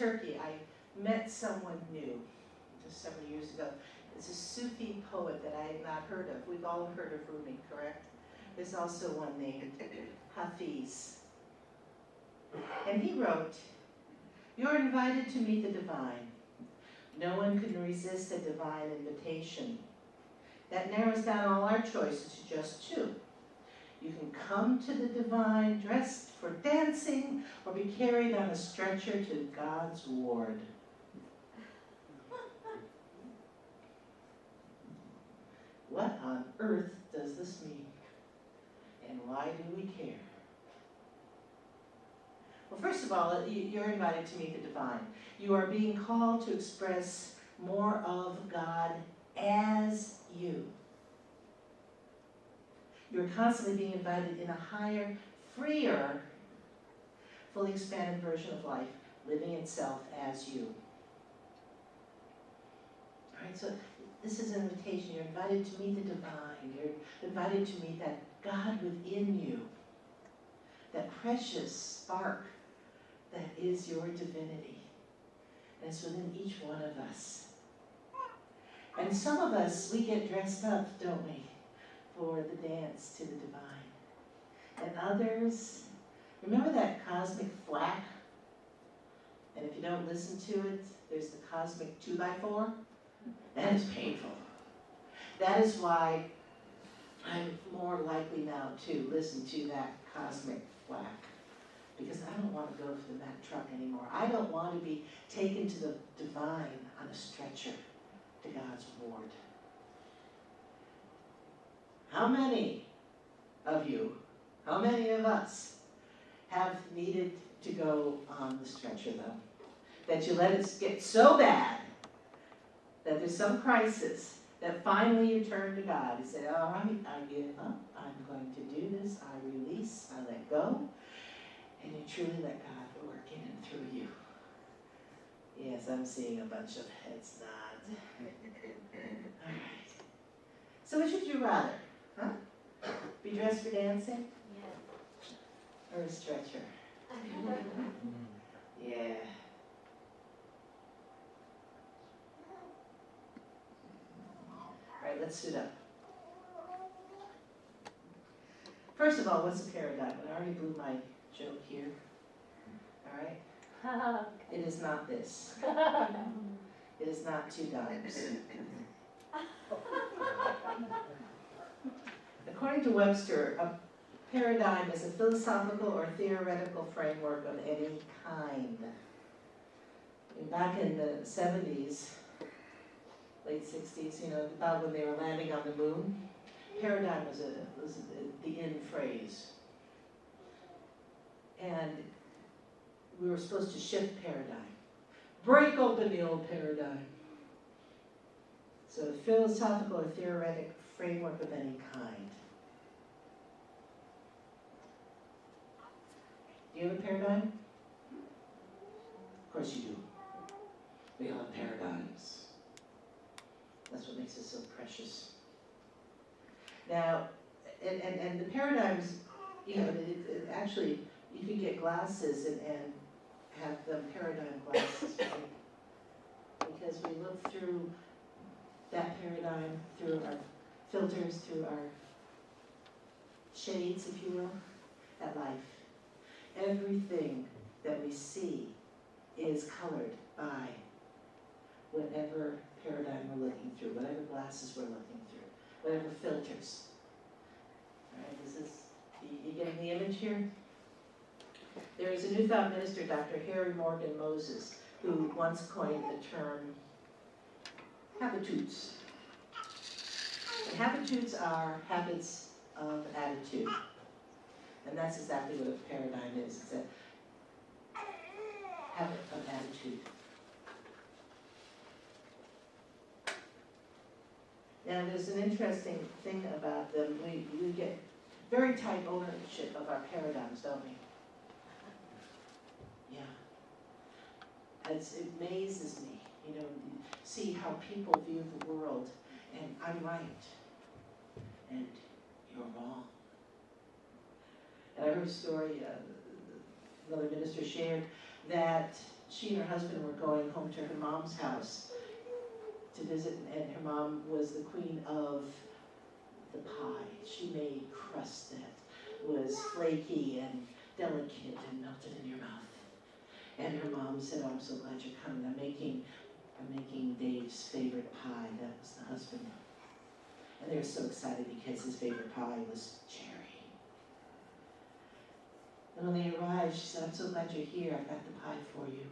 Turkey, I met someone new just several years ago. It's a Sufi poet that I had not heard of. We've all heard of Rumi, correct? There's also one named Hafiz. And he wrote, "You're invited to meet the divine. No one can resist a divine invitation. That narrows down all our choices to just two. You can come to the divine dressed for dancing or be carried on a stretcher to God's ward." What on earth does this mean? And why do we care? Well, first of all, you're invited to meet the divine. You are being called to express more of God as you. You're constantly being invited in a higher, freer, fully expanded version of life, living itself as you. All right, so this is an invitation. You're invited to meet the divine. You're invited to meet that God within you, that precious spark that is your divinity. And it's within each one of us. And some of us, we get dressed up, don't we, for the dance to the divine. And others, remember that cosmic thwack? And if you don't listen to it, there's the cosmic 2x4. That is painful. That is why I'm more likely now to listen to that cosmic thwack. Because I don't want to go through that truck anymore. I don't want to be taken to the divine on a stretcher to God's ward. How many of you, how many of us have needed to go on the stretcher though? That you let it get so bad that there's some crisis that finally you turn to God. You say, all right, I give up. I'm going to do this. I release. I let go. And you truly let God work in and through you. Yes, I'm seeing a bunch of heads nod. All right. So which would you rather? Huh? Be dressed for dancing? Yeah. Or a stretcher? Yeah. All right, let's suit up. First of all, what's a paradigm? I already blew my joke here. All right? It is not this. It is not $2. According to Webster, a paradigm is a philosophical or theoretical framework of any kind. And back in the 70s, late 60s, about when they were landing on the moon, paradigm was the in phrase. And we were supposed to shift paradigm. Break open the old paradigm. So a philosophical or theoretic framework of any kind. Do you have a paradigm? Of course you do. We all have paradigms. That's what makes it so precious. Now, and the paradigms, it actually, you can get glasses and have them paradigm glasses, right? Because we look through that paradigm, through our filters, through our shades, if you will, at life. Everything that we see is colored by whatever paradigm we're looking through, whatever glasses we're looking through, whatever filters. All right, this is, you getting the image here? There is a Newfound minister, Dr. Harry Morgan Moses, who once coined the term habitudes. And habitudes are habits of attitude. And that's exactly what a paradigm is. It's a habit of attitude. Now, there's an interesting thing about them. We get very tight ownership of our paradigms, don't we? Yeah. It amazes me, see how people view the world, and I'm right, and you're wrong. And I heard a story, another minister shared, that she and her husband were going home to her mom's house to visit, and her mom was the queen of the pie. She made crust that was flaky and delicate and melted in your mouth. And her mom said, "Oh, I'm so glad you're coming. I'm making Dave's favorite pie." That was the husband. And they were so excited because his favorite pie was cherry. And when they arrived, she said, "I'm so glad you're here. I've got the pie for you."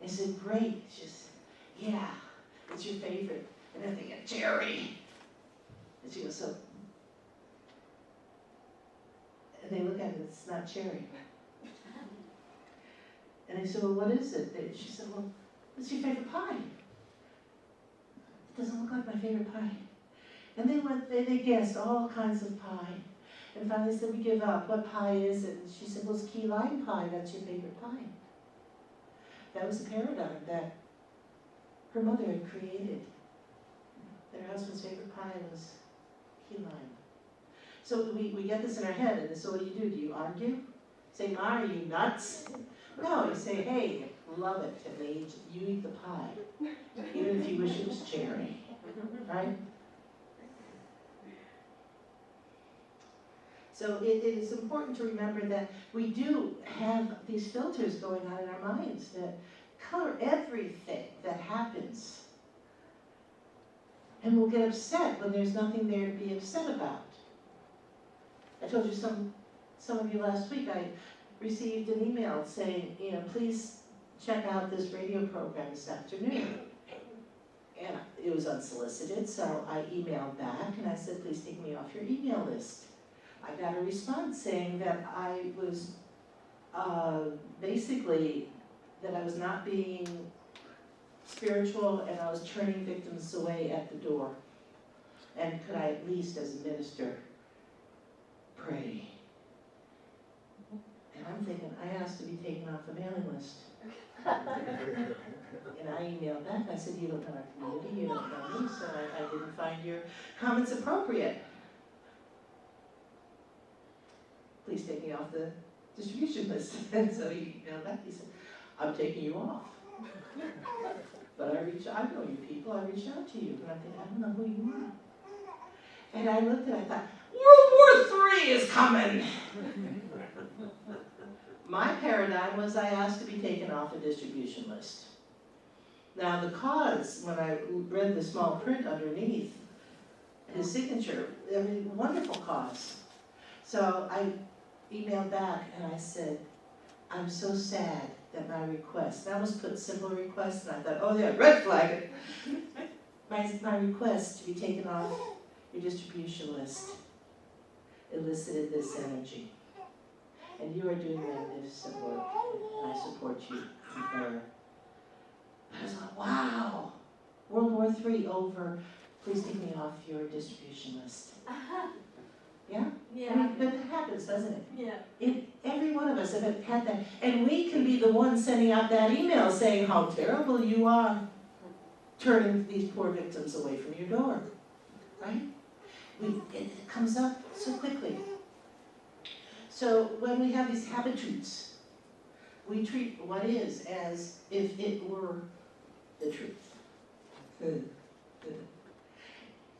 They said, "Great." She said, "Yeah, it's your favorite." And then they get cherry. And she goes, "So," and they look at it, it's not cherry. And they said, "Well, what is it?" She said, "Well, what's your favorite pie?" "It doesn't look like my favorite pie." And they guessed all kinds of pie. And finally said, "We give up. What pie is it?" And she said, "Well, it's key lime pie. That's your favorite pie." That was the paradigm that her mother had created. That her husband's favorite pie was key lime. So we get this in our head, and so what do? Do you argue? Say, "Ma, are you nuts?" No, you say, "Hey, love it," and you eat the pie, even if you wish it was cherry, right? So it is important to remember that we do have these filters going on in our minds that color everything that happens. And we'll get upset when there's nothing there to be upset about. I told you some of you last week, I received an email saying, "Please check out this radio program this afternoon." And it was unsolicited, so I emailed back and I said, "Please take me off your email list." I got a response saying that I was basically, that I was not being spiritual and I was turning victims away at the door. And could I at least, as a minister, pray? And I'm thinking, I asked to be taken off the mailing list. And I emailed back, I said, "You don't know our community, you don't know me, so I didn't find your comments appropriate. Please take me off the distribution list." And so he emailed back, he said, "I'm taking you off. But I know you people, I reached out to you." And I think, I don't know who you are. And I looked and I thought, World War III is coming. My paradigm was I asked to be taken off a distribution list. Now the cause, when I read the small print underneath his signature, wonderful cause. So I emailed back and I said, "I'm so sad that my request," that was put simple request, and I thought, oh yeah, red flag it. My request to be taken off your distribution list elicited this energy. And you are doing magnificent work, and I support you in prayer. I was like, wow, World War III over, please take me off your distribution list. Yeah? Yeah. I mean, but it happens, doesn't it? Yeah. Every one of us have had that. And we can be the ones sending out that email saying how terrible you are turning these poor victims away from your door. Right? It comes up so quickly. So when we have these habitudes, we treat what is as if it were the truth.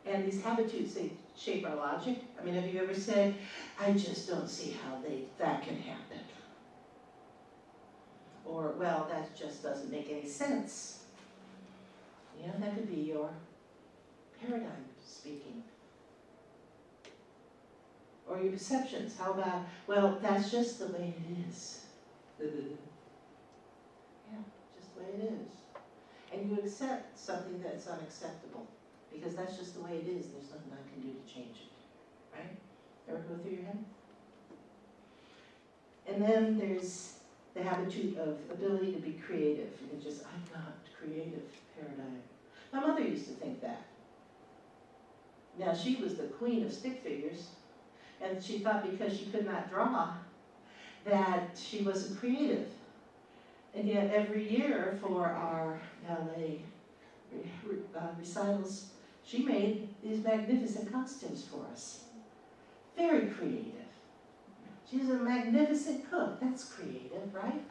And these habitudes, they shape our logic. I mean, have you ever said, "I just don't see how that can happen"? Or, "Well, that just doesn't make any sense." That could be your paradigm speaking. Or your perceptions. How about, "Well, that's just the way it is." Yeah, just the way it is. And you accept something that's unacceptable. Because that's just the way it is. There's nothing I can do to change it. Right? Ever go through your head? And then there's the habitude of ability to be creative. And just, I'm not creative paradigm. My mother used to think that. Now, she was the queen of stick figures. And she thought because she could not draw, that she wasn't creative. And yet every year for our ballet recitals, she made these magnificent costumes for us. Very creative. She's a magnificent cook. That's creative, right?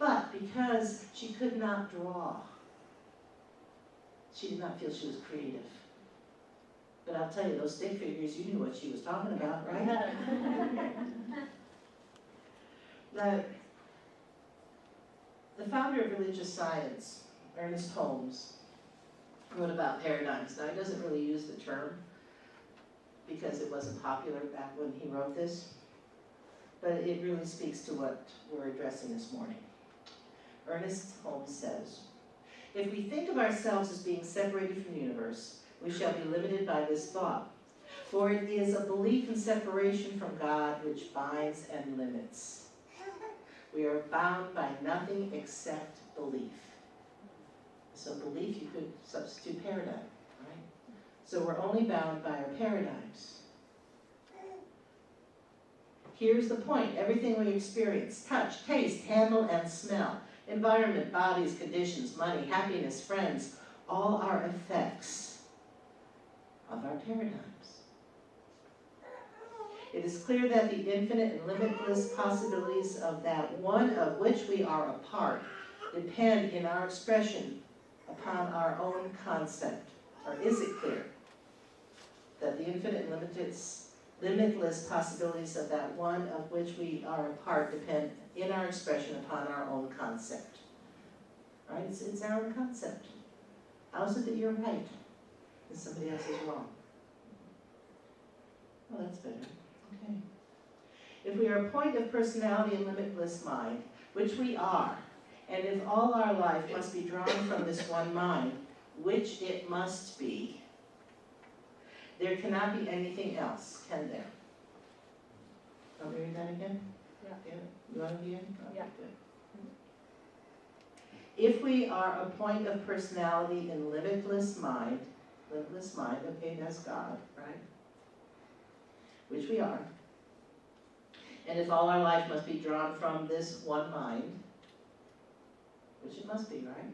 But because she could not draw, she did not feel she was creative. But I'll tell you, those stick figures, you knew what she was talking about, right? The founder of religious science, Ernest Holmes, wrote about paradigms. Now, he doesn't really use the term because it wasn't popular back when he wrote this, but it really speaks to what we're addressing this morning. Ernest Holmes says, "If we think of ourselves as being separated from the universe, we shall be limited by this thought. For it is a belief in separation from God which binds and limits. We are bound by nothing except belief." So belief, you could substitute paradigm, right? So we're only bound by our paradigms. Here's the point. Everything we experience, touch, taste, handle, and smell, environment, bodies, conditions, money, happiness, friends, all are effects of our paradigms. It is clear that the infinite and limitless possibilities of that one of which we are a part depend in our expression upon our own concept. Or is it clear that the infinite and limitless possibilities of that one of which we are a part depend in our expression upon our own concept? Right? It's our own concept. How is it that you're right and somebody else is wrong? Well, that's better. Okay. If we are a point of personality and limitless mind, which we are, and if all our life must be drawn from this one mind, which it must be, there cannot be anything else, can there? Want me to read that again? Yeah. You want to be in? Okay, Yeah. good. If we are a point of personality in limitless mind, okay, that's God, right? Which we are. And if all our life must be drawn from this one mind, which it must be, right?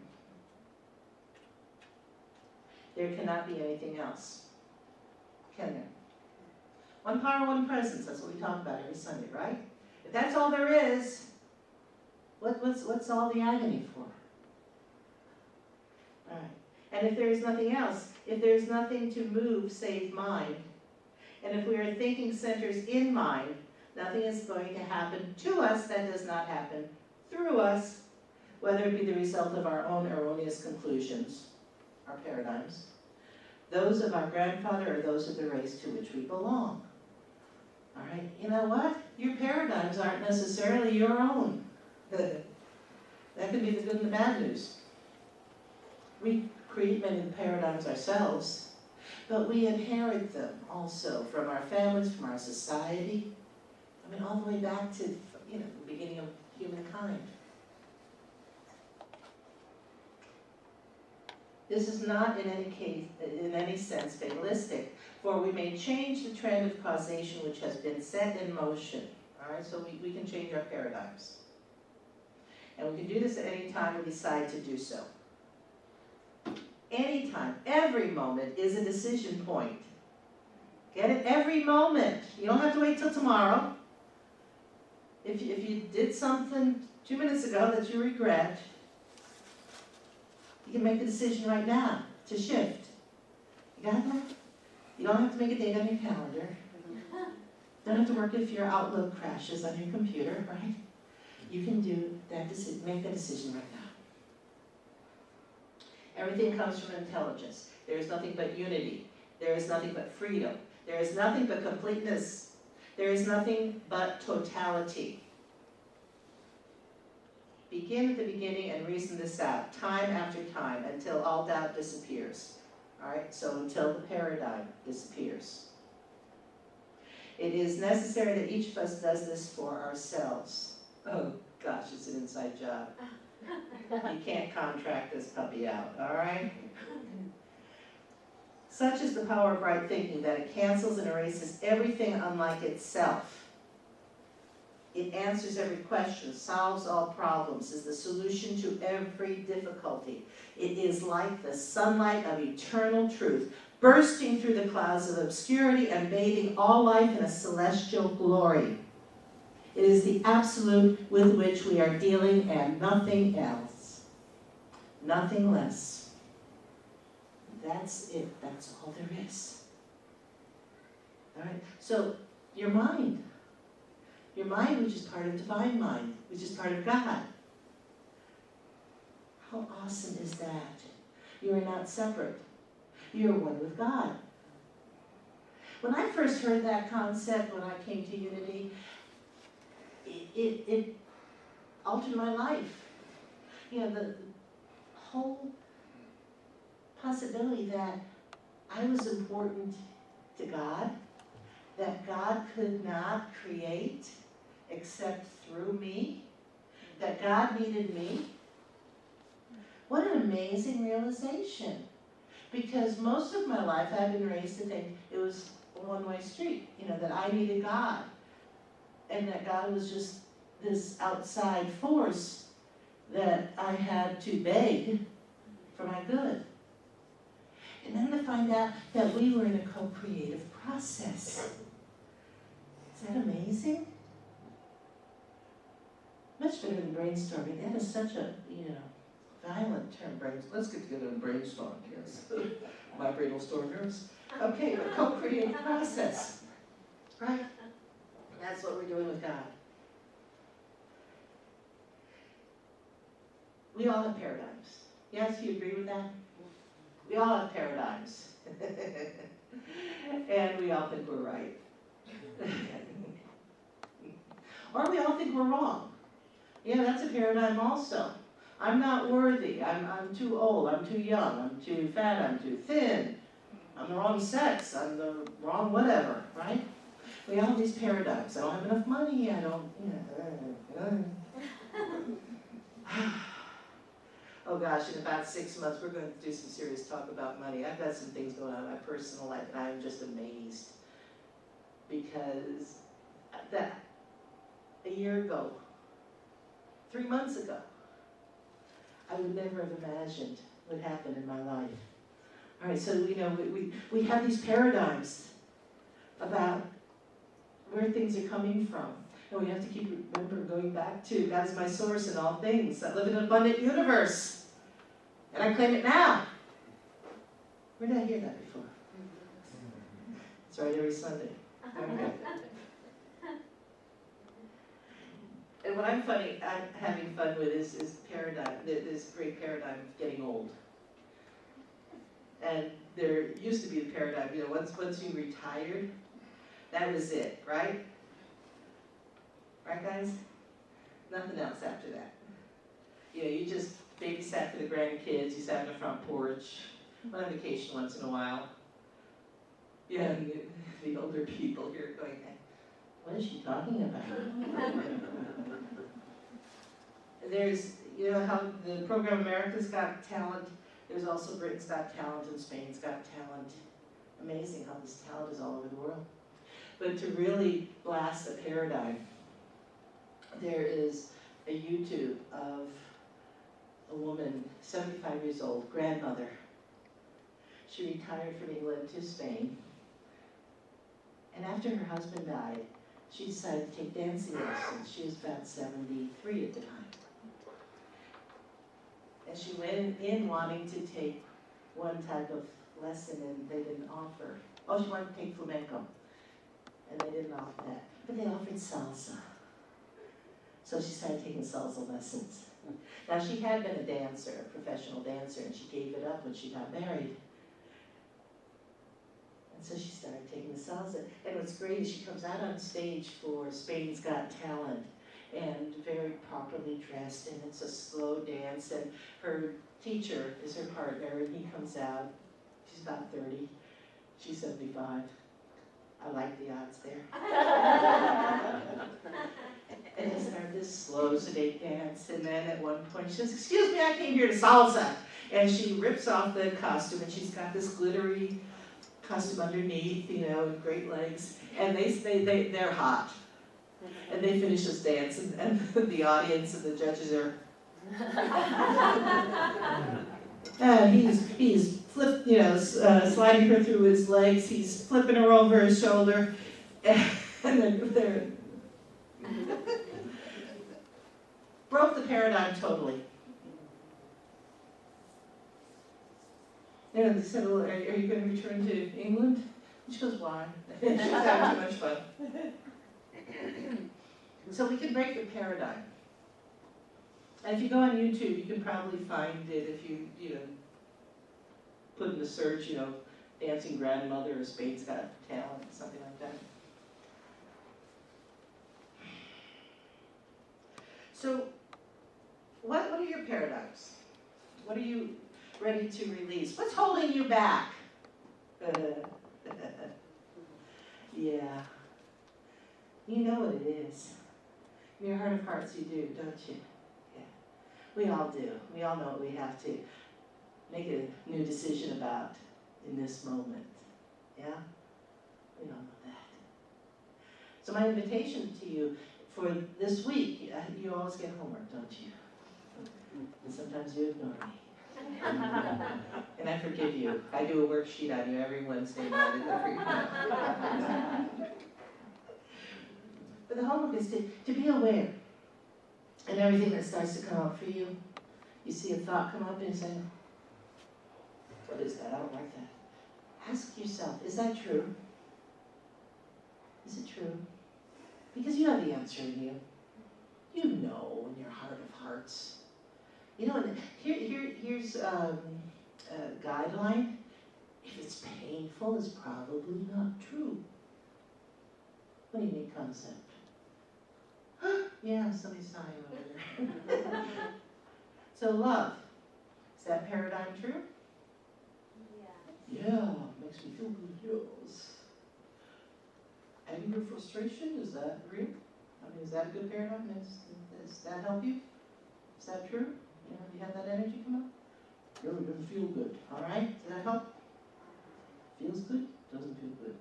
There cannot be anything else, can there? One power, one presence, that's what we talk about every Sunday, right? If that's all there is, what's all the agony for? All right. And if there is nothing else, if there is nothing to move save mind, and if we are thinking centers in mind, nothing is going to happen to us that does not happen through us, whether it be the result of our own erroneous conclusions, our paradigms, those of our grandfather, or those of the race to which we belong. All right, you know what? Your paradigms aren't necessarily your own. That could be the good and the bad news. We create many of the paradigms ourselves, but we inherit them also from our families, from our society. I mean, all the way back to, the beginning of humankind. This is not in any sense fatalistic, for we may change the trend of causation which has been set in motion. All right, so we can change our paradigms. And we can do this at any time we decide to do so. Anytime, every moment is a decision point. Get it? Every moment. You don't have to wait till tomorrow. If you did something 2 minutes ago that you regret, you can make a decision right now to shift. You got that? You don't have to make a date on your calendar. Don't have to work if your Outlook crashes on your computer, right? You can do that decision, make that decision right now. Everything comes from intelligence. There is nothing but unity. There is nothing but freedom. There is nothing but completeness. There is nothing but totality. Begin at the beginning and reason this out, time after time, until all doubt disappears. All right, so until the paradigm disappears. It is necessary that each of us does this for ourselves. Oh gosh, it's an inside job. You can't contract this puppy out, all right? Such is the power of right thinking that it cancels and erases everything unlike itself. It answers every question, solves all problems, is the solution to every difficulty. It is like the sunlight of eternal truth, bursting through the clouds of obscurity and bathing all life in a celestial glory. It is the absolute with which we are dealing and nothing else. Nothing less. That's it. That's all there is. All right? So, your mind. Your mind, which is part of divine mind, which is part of God. How awesome is that? You are not separate. You are one with God. When I first heard that concept, when I came to Unity, it altered my life. You know, the whole possibility that I was important to God, that God could not create except through me, that God needed me. What an amazing realization. Because most of my life I've been raised to think it was a one-way street, you know, that I needed God. And that God was just this outside force that I had to beg for my good. And then to find out that we were in a co-creative process. Is that amazing? Much better than brainstorming. That is such a, violent term. Let's get together and brainstorm, yes. My brain will storm yours. Okay, a co-creative process. Right? That's what we're doing with God. We all have paradigms. Yes, you agree with that? We all have paradigms. And we all think we're right. Or we all think we're wrong. Yeah, that's a paradigm also. I'm not worthy. I'm too old. I'm too young. I'm too fat. I'm too thin. I'm the wrong sex. I'm the wrong whatever, right? We have these paradigms. I don't have enough money. I don't, Oh gosh, in about 6 months, we're going to do some serious talk about money. I've got some things going on in my personal life, and I'm just amazed. Because that, a year ago, 3 months ago, I would never have imagined what happened in my life. All right, so, we have these paradigms about where things are coming from. And we have to keep going back to God is my source in all things. I live in an abundant universe. And I claim it now. Where did I hear that before? It's right every Sunday. Okay. And what I'm having fun with is paradigm, this great paradigm of getting old. And there used to be the paradigm, once you retired, that was it, right? Right, guys? Nothing else after that. You just babysat for the grandkids, you sat on the front porch, went on vacation once in a while. Yeah, the older people here going, what is she talking about? There's, how the program America's Got Talent, there's also Britain's Got Talent and Spain's Got Talent. Amazing how this talent is all over the world. But to really blast a paradigm, there is a YouTube of a woman, 75 years old, grandmother. She retired from England to Spain. And after her husband died, she decided to take dancing lessons. She was about 73 at the time. And she went in wanting to take one type of lesson and they didn't offer. Oh, she wanted to take flamenco. And they didn't offer that. But they offered salsa. So she started taking salsa lessons. Now she had been a dancer, a professional dancer, and she gave it up when she got married. And so she started taking the salsa. And what's great is she comes out on stage for Spain's Got Talent and very properly dressed, and it's a slow dance. And her teacher is her partner, and he comes out. She's about 30. She's 75. I like the odds there. And they start this slow, sedate dance, and then at one point she says, "Excuse me, I came here to salsa." And she rips off the costume, and she's got this glittery costume underneath, and great legs. And they're hot. And they finish this dance, and the audience and the judges are. He's flipped, sliding her through his legs. He's flipping her over his shoulder, and they're Broke the paradigm totally. And they said, well, are you going to return to England? And she goes, why? She was having too much fun. So we can break the paradigm. And if you go on YouTube, you can probably find it if you put in the search, dancing grandmother or Spade's Got Talent, something like that. So, what are your paradigms? What are you ready to release? What's holding you back? Yeah. You know what it is. In your heart of hearts you do, don't you? Yeah. We all do. We all know what we have to make a new decision about in this moment. Yeah? We all know that. So my invitation to you for this week, you always get homework, don't you? And sometimes you ignore me. And I forgive you. I do a worksheet on you every Wednesday night. And I forgive you. But the homework is to be aware. And everything that starts to come up for you, you see a thought come up and you say, what is that? I don't like that. Ask yourself, is that true? Is it true? Because you have the answer in you. You know in your heart of hearts. And here's a guideline. If it's painful, it's probably not true. What do you mean concept? Yeah, somebody's sighing over there. So love, is that paradigm true? Yeah. Yeah, makes me feel good. Yes. Anger, frustration, is that real? I mean, is that a good paradigm? Does that help you? Is that true? You have that energy come up? It doesn't feel good. All right? Does that help? Feels good? Doesn't feel good.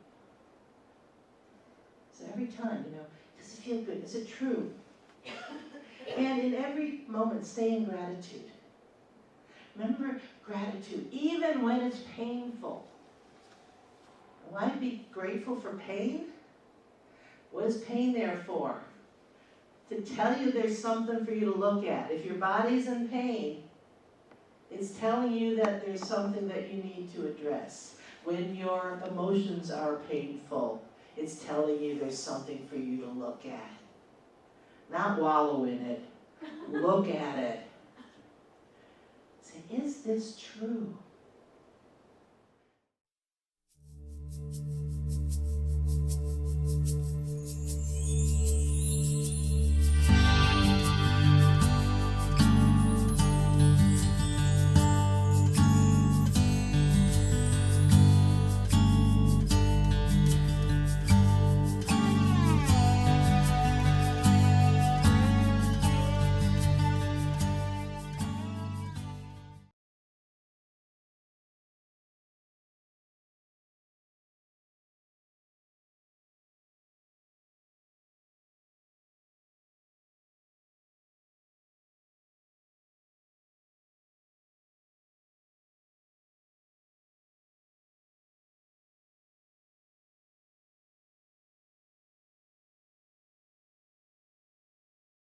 So every time, does it feel good? Is it true? And in every moment, stay in gratitude. Remember gratitude, even when it's painful. Why be grateful for pain? What is pain there for? To tell you there's something for you to look at. If your body's in pain, it's telling you that there's something that you need to address. When your emotions are painful, it's telling you there's something for you to look at. Not wallow in it. Look at it. Say, is this true?